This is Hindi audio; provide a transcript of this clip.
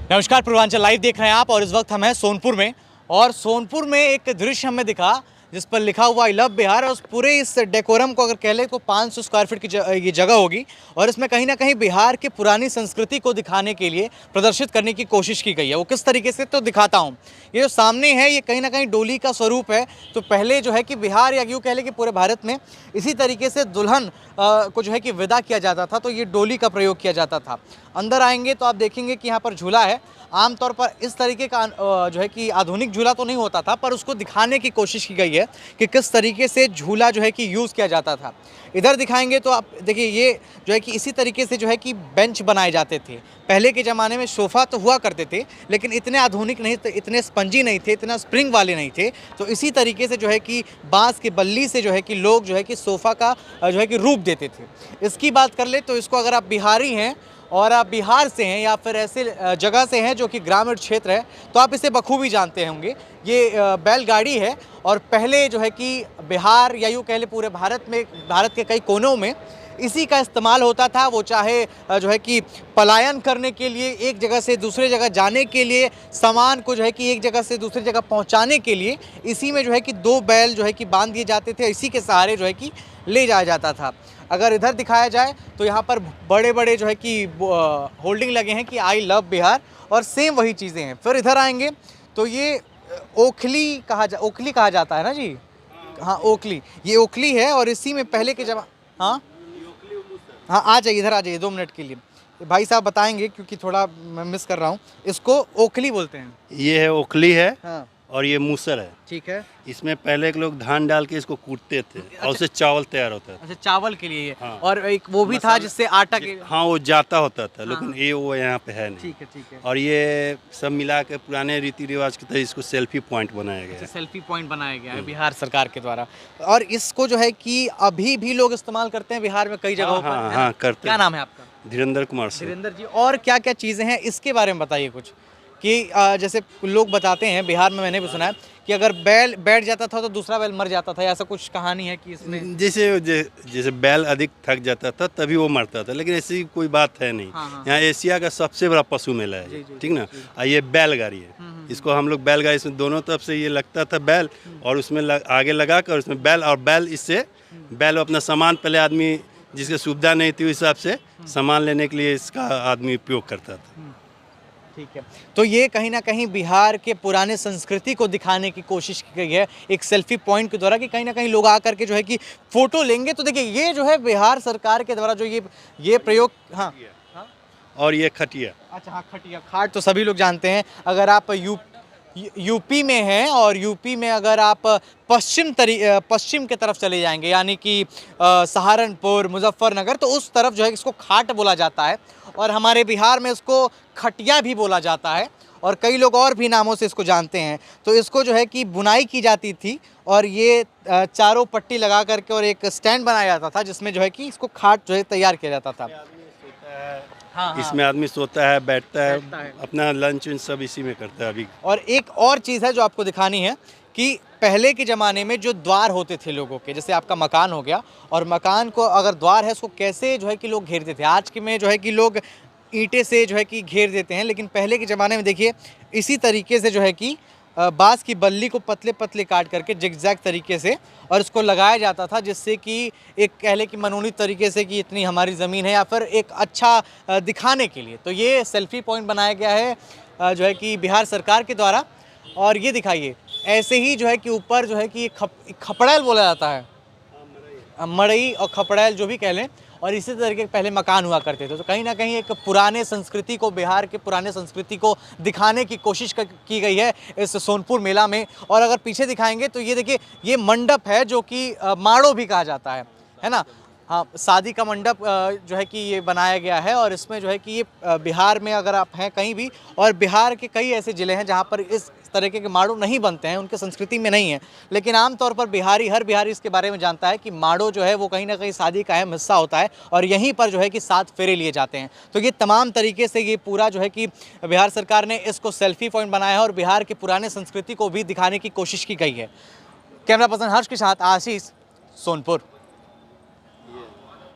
नमस्कार, पूर्वांचल लाइव देख रहे हैं आप और इस वक्त हम हैं सोनपुर में। और सोनपुर में एक दृश्य हमें दिखा जिस पर लिखा हुआ आई लव बिहार। और उस पूरे इस डेकोरम को अगर कह ले तो 500 स्क्वायर फीट की ये जगह होगी और इसमें कहीं ना कहीं बिहार की पुरानी संस्कृति को दिखाने के लिए प्रदर्शित करने की कोशिश की गई है। वो किस तरीके से तो दिखाता हूँ। ये जो सामने है ये कहीं ना कहीं डोली का स्वरूप है। तो पहले जो है कि बिहार या यूँ कह ले कि पूरे भारत में इसी तरीके से दुल्हन को जो है कि विदा किया जाता था, तो ये डोली का प्रयोग किया जाता था। अंदर आएंगे तो आप देखेंगे कि यहाँ पर झूला है। आमतौर पर इस तरीके का जो है कि आधुनिक झूला तो नहीं होता था, पर उसको दिखाने की कोशिश की गई है कि किस तरीके से झूला जो है कि यूज़ किया जाता था। इधर दिखाएंगे तो आप देखिए ये जो है कि इसी तरीके से जो है कि बेंच बनाए जाते थे। पहले के ज़माने में सोफ़ा तो हुआ करते थे, लेकिन इतने आधुनिक नहीं थे, इतने स्पंजी नहीं थे, इतना स्प्रिंग वाले नहीं थे। तो इसी तरीके से जो है कि बाँस की बल्ली से जो है कि लोग जो है कि सोफ़ा का जो है कि रूप देते थे। इसकी बात कर ले तो इसको अगर आप बिहारी हैं और आप बिहार से हैं या फिर ऐसे जगह से हैं जो कि ग्रामीण क्षेत्र है, तो आप इसे बखूबी जानते होंगे। ये बैलगाड़ी है और पहले जो है कि बिहार या यूँ कह ले पूरे भारत में, भारत के कई कोनों में इसी का इस्तेमाल होता था। वो चाहे जो है कि पलायन करने के लिए, एक जगह से दूसरे जगह जाने के लिए, सामान को जो है कि एक जगह से दूसरी जगह पहुंचाने के लिए इसी में जो है कि दो बैल जो है कि बांध दिए जाते थे, इसी के सहारे जो है कि ले जाया जाता था। अगर इधर दिखाया जाए तो यहाँ पर बड़े बड़े जो है कि होल्डिंग लगे हैं कि आई लव बिहार, और सेम वही चीज़ें हैं। फिर इधर आएंगे तो ये ओखली कहा जाता है ना जी। हाँ, ओखली, ये ओखली है और इसी में पहले के हाँ हाँ, आ जाइए, इधर आ जाइए 2 मिनट के लिए। भाई साहब बताएंगे क्योंकि थोड़ा मैं मिस कर रहा हूँ। इसको ओखली बोलते हैं। ये है ओखली है। हाँ, और ये मूसर है। ठीक है। इसमें पहले के लोग धान डाल के इसको कूटते थे और उससे चावल तैयार होता था। अच्छा, चावल के लिए ये। हाँ। और एक वो भी था जिससे आटा के। हाँ, वो जाता होता था, लेकिन हाँ। ये वो यहाँ पे है नहीं। ठीक है, ठीक है। और ये सब मिला के पुराने रीति रिवाज के तहत इसको सेल्फी पॉइंट बनाया गया है। सेल्फी पॉइंट बनाया गया है बिहार सरकार के द्वारा। और इसको जो है कि अभी भी लोग इस्तेमाल करते हैं बिहार में कई जगहों पर। हाँ, हाँ, करते क्या हैं। नाम है आपका? धीरेन्द्र कुमार सिंह। धीरेन्द्र जी। और क्या क्या चीज़ें हैं इसके बारे में बताइए कुछ। कि जैसे लोग बताते हैं, बिहार में मैंने भी सुना है कि अगर बैल बैठ जाता था तो दूसरा बैल मर जाता था, ऐसा कुछ कहानी है कि इसमें। जैसे बैल अधिक थक जाता था तभी वो मरता था, लेकिन ऐसी कोई बात है नहीं। हाँ, हाँ। यहाँ एशिया का सबसे बड़ा पशु मेला है, जी, जी, ठीक ना। और ये बैलगाड़ी है। इसको हम लोग बैलगाड़ी, इसमें दोनों तरफ से ये लगता था बैल, और उसमें आगे लगा कर उसमें बैल, और बैल इससे बैल अपना सामान, पहले आदमी जिसकी सुविधा नहीं थी उस हिसाब से सामान लेने के लिए इसका आदमी उपयोग करता था। ठीक है। तो ये कहीं ना कहीं बिहार के पुराने संस्कृति को दिखाने की कोशिश की गई है एक सेल्फी पॉइंट के द्वारा, कि कहीं ना कहीं लोग आकर के जो है कि फोटो लेंगे। तो देखिए ये जो है बिहार सरकार के द्वारा जो ये प्रयोग। हाँ, और ये खटिया। अच्छा, हाँ, खटिया, खाट तो सभी लोग जानते हैं। अगर आप यूपी में हैं और यूपी में अगर आप पश्चिम के तरफ चले जाएंगे, यानी कि सहारनपुर, मुजफ्फरनगर, तो उस तरफ जो है इसको खाट बोला जाता है। और हमारे बिहार में इसको खटिया भी बोला जाता है, और कई लोग और भी नामों से इसको जानते हैं। तो इसको जो है कि बुनाई की जाती थी और ये चारों पट्टी लगा करके और एक स्टैंड बनाया जाता था जिसमें जो है कि इसको खाट जो है तैयार किया जाता था। हाँ, हाँ। इसमें आदमी सोता है, बैठता है, अपना लंच सब इसी में करता है अभी। और एक और चीज़ है जो आपको दिखानी है कि पहले के ज़माने में जो द्वार होते थे लोगों के, जैसे आपका मकान हो गया, और मकान को अगर द्वार है उसको कैसे जो है कि लोग घेरते थे। आज के में जो है कि लोग ईंटें से जो है कि घेर देते हैं, लेकिन पहले के ज़माने में देखिए इसी तरीके से जो है कि बाँस की बल्ली को पतले पतले काट करके जिगजैग तरीके से और इसको लगाया जाता था, जिससे कि एक कह ले कि मनोनीत तरीके से कि इतनी हमारी ज़मीन है, या फिर एक अच्छा दिखाने के लिए। तो ये सेल्फी पॉइंट बनाया गया है जो है कि बिहार सरकार के द्वारा। और ये दिखाइए ऐसे ही जो है कि ऊपर जो है कि खपड़ैल बोला जाता है, मड़ई और खपड़ैल जो भी कह लें। और इसी तरीके के पहले मकान हुआ करते थे। तो कहीं ना कहीं एक पुराने संस्कृति को, बिहार के पुराने संस्कृति को दिखाने की कोशिश की गई है इस सोनपुर मेला में। और अगर पीछे दिखाएंगे तो ये देखिए ये मंडप है जो कि माड़ो भी कहा जाता है ना। हाँ, शादी का मंडप जो है कि ये बनाया गया है। और इसमें जो है कि ये बिहार में अगर आप हैं कहीं भी, और बिहार के कई ऐसे ज़िले हैं जहाँ पर इस तरीके के माड़ो नहीं बनते हैं, उनके संस्कृति में नहीं है, लेकिन आमतौर पर हर बिहारी इसके बारे में जानता है कि माड़ो जो है वो कहीं ना कहीं शादी का अहम हिस्सा होता है, और यहीं पर जो है कि 7 फेरे लिए जाते हैं। तो ये तमाम तरीके से ये पूरा जो है कि बिहार सरकार ने इसको सेल्फी पॉइंट बनाया है और बिहार की पुराने संस्कृति को भी दिखाने की कोशिश की गई है। कैमरा पर्सन हर्ष के साथ आशीष, सोनपुर।